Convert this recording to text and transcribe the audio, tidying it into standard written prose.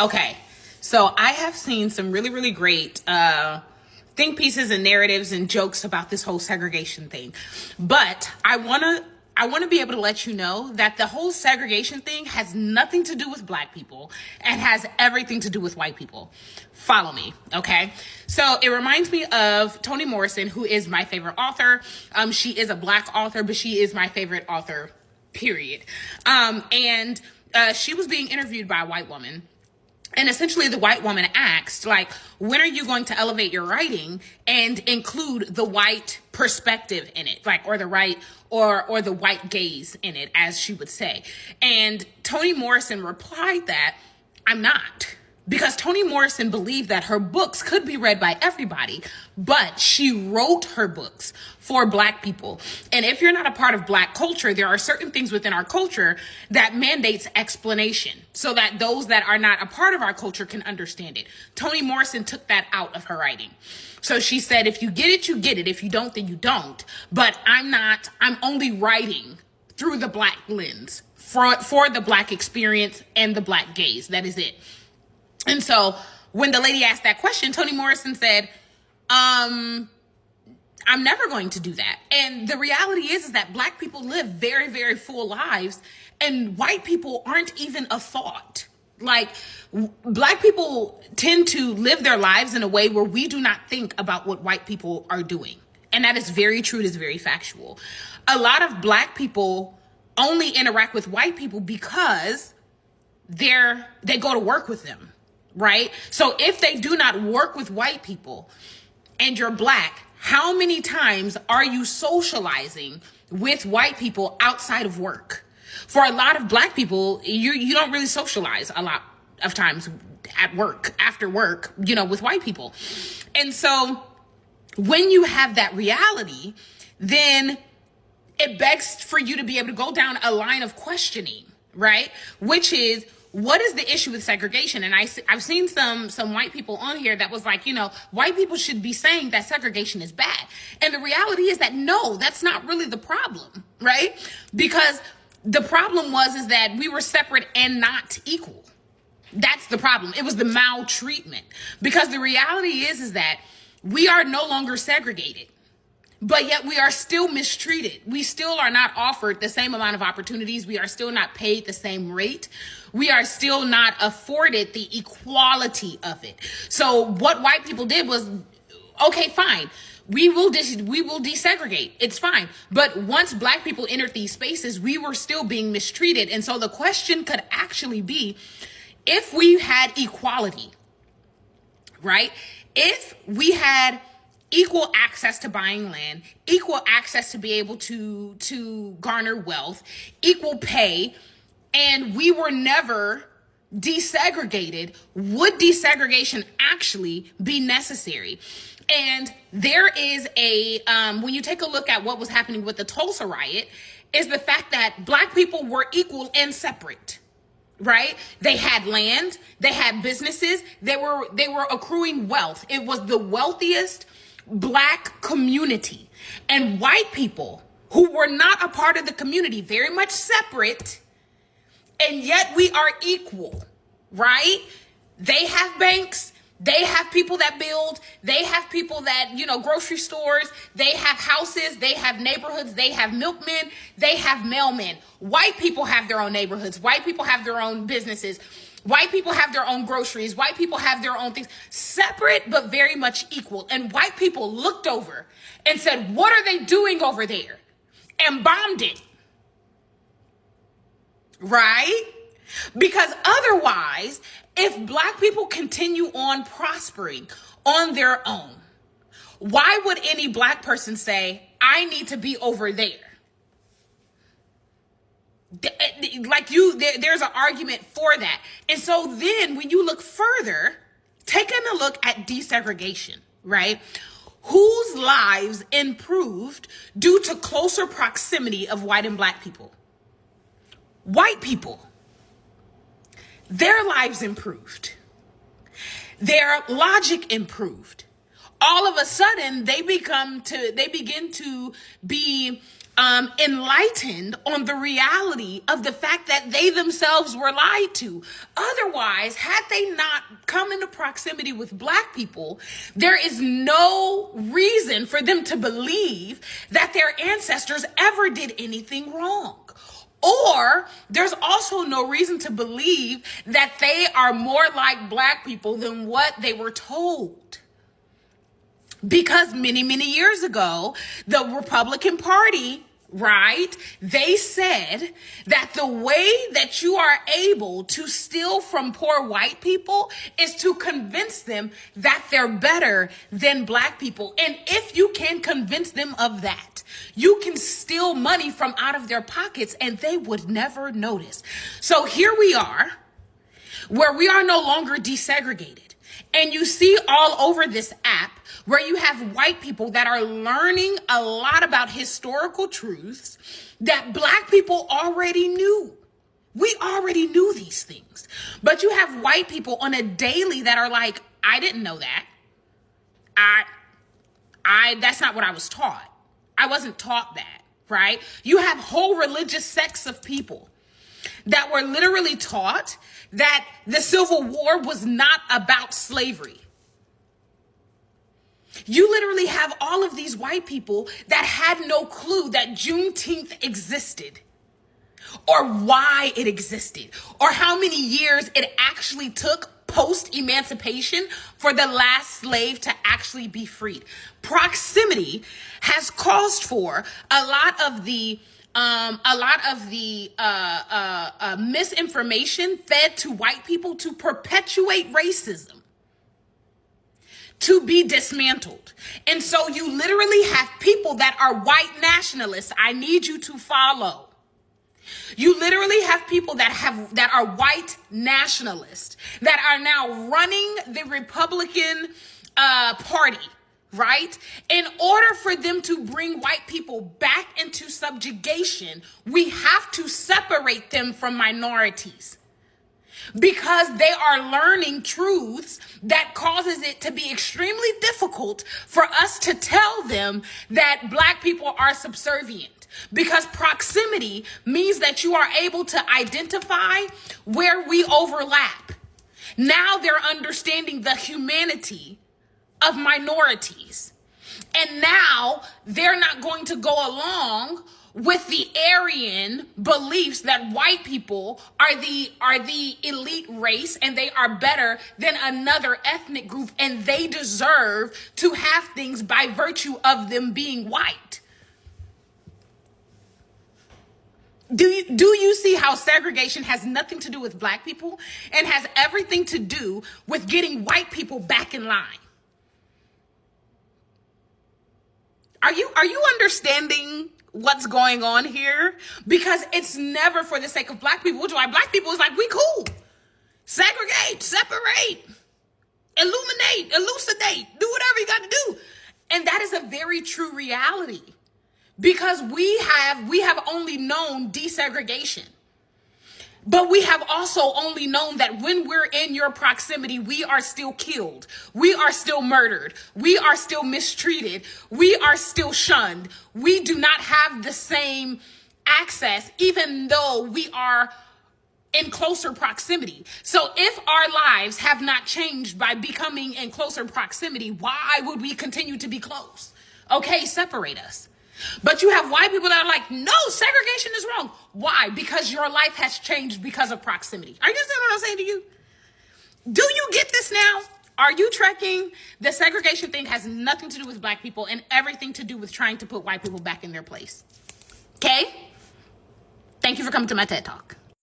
Okay, so I have seen some really, really great think pieces and narratives and jokes about this whole segregation thing. But I want to be able to let you know that the whole segregation thing has nothing to do with black people and has everything to do with white people. Follow me, okay? So it reminds me of Toni Morrison, who is my favorite author. She is a black author, but she is my favorite author, period. And she was being interviewed by a white woman. And essentially the white woman asked, like, when are you going to elevate your writing and include the white perspective in it, like, or the right, or the white gaze in it, as she would say. And Toni Morrison replied that I'm not. Because Toni Morrison believed that her books could be read by everybody, but she wrote her books for black people. And if you're not a part of black culture, there are certain things within our culture that mandates explanation so that those that are not a part of our culture can understand it. Toni Morrison took that out of her writing. So she said, if you get it, you get it. If you don't, then you don't. But I'm only writing through the black lens for the black experience and the black gaze. That is it. And so when the lady asked that question, Toni Morrison said, I'm never going to do that. And the reality is that black people live very, very full lives and white people aren't even a thought. Like, black people tend to live their lives in a way where we do not think about what white people are doing. And that is very true. It is very factual. A lot of black people only interact with white people because they go to work with them. Right? So if they do not work with white people and you're black, how many times are you socializing with white people outside of work? For a lot of black people, you don't really socialize a lot of times at work, after work, with white people. And so when you have that reality, then it begs for you to be able to go down a line of questioning, right? Which is, what is the issue with segregation? And I've seen some white people on here that was like, white people should be saying that segregation is bad. And the reality is that no, that's not really the problem, right? Because the problem is that we were separate and not equal. That's the problem. It was the maltreatment. Because the reality is that we are no longer segregated. But yet we are still mistreated. We still are not offered the same amount of opportunities. We are still not paid the same rate. We are still not afforded the equality of it. So what white people did was, okay, fine. We will desegregate. It's fine. But once black people entered these spaces, we were still being mistreated. And so the question could actually be, if we had equality, right? If we had equal access to buying land, equal access to be able to garner wealth, equal pay, and we were never desegregated, would desegregation actually be necessary? And there is when you take a look at what was happening with the Tulsa riot, is the fact that black people were equal and separate. Right? They had land, they had businesses, they were accruing wealth. It was the wealthiest black community. And white people who were not a part of the community, very much separate, and yet we are equal, right? They have banks, they have people that build, they have people that, grocery stores, they have houses, they have neighborhoods, they have milkmen, they have mailmen. White people have their own neighborhoods, white people have their own businesses, white people have their own groceries, white people have their own things, separate but very much equal. And white people looked over and said, what are they doing over there? And bombed it. Right? Because otherwise, if black people continue on prospering on their own, why would any black person say, I need to be over there? There's an argument for that. And so then when you look further, taking a look at desegregation, right? Whose lives improved due to closer proximity of white and black people? White people. Their lives improved. Their logic improved. All of a sudden, they begin to be enlightened on the reality of the fact that they themselves were lied to. Otherwise, had they not come into proximity with Black people, there is no reason for them to believe that their ancestors ever did anything wrong. Or there's also no reason to believe that they are more like Black people than what they were told. Because many, many years ago, the Republican Party, right, they said that the way that you are able to steal from poor white people is to convince them that they're better than Black people. And if you can convince them of that, you can steal money from out of their pockets and they would never notice. So here we are, where we are no longer desegregated. And you see all over this app where you have white people that are learning a lot about historical truths that Black people already knew. We already knew these things. But you have white people on a daily that are like, I didn't know that. That's not what I was taught. I wasn't taught that, right? You have whole religious sects of people that were literally taught that the Civil War was not about slavery. You literally have all of these white people that had no clue that Juneteenth existed, or why it existed, or how many years it actually took post-emancipation for the last slave to actually be freed. Proximity has caused for a lot of the misinformation fed to white people to perpetuate racism, to be dismantled. And so you literally have people that are white nationalists. I need you to follow. You literally have people that are white nationalists that are now running the Republican Party, right? In order for them to bring white people back into subjugation, we have to separate them from minorities, because they are learning truths that causes it to be extremely difficult for us to tell them that Black people are subservient. Because proximity means that you are able to identify where we overlap. Now they're understanding the humanity of minorities. And now they're not going to go along with the Aryan beliefs that white people are the elite race and they are better than another ethnic group and they deserve to have things by virtue of them being white. Do you see how segregation has nothing to do with Black people and has everything to do with getting white people back in line? Are you understanding what's going on here? Because it's never for the sake of Black people, which is why Black people is like, we cool. Segregate, separate, illuminate, elucidate, do whatever you got to do. And that is a very true reality. Because we have only known desegregation. But we have also only known that when we're in your proximity, we are still killed. We are still murdered. We are still mistreated. We are still shunned. We do not have the same access, even though we are in closer proximity. So if our lives have not changed by becoming in closer proximity, why would we continue to be close? Okay, separate us. But you have white people that are like, no, segregation is wrong. Why? Because your life has changed because of proximity. Are you understand what I'm saying to you? Do you get this now? Are you tracking? The segregation thing has nothing to do with Black people and everything to do with trying to put white people back in their place. Okay? Thank you for coming to my TED Talk.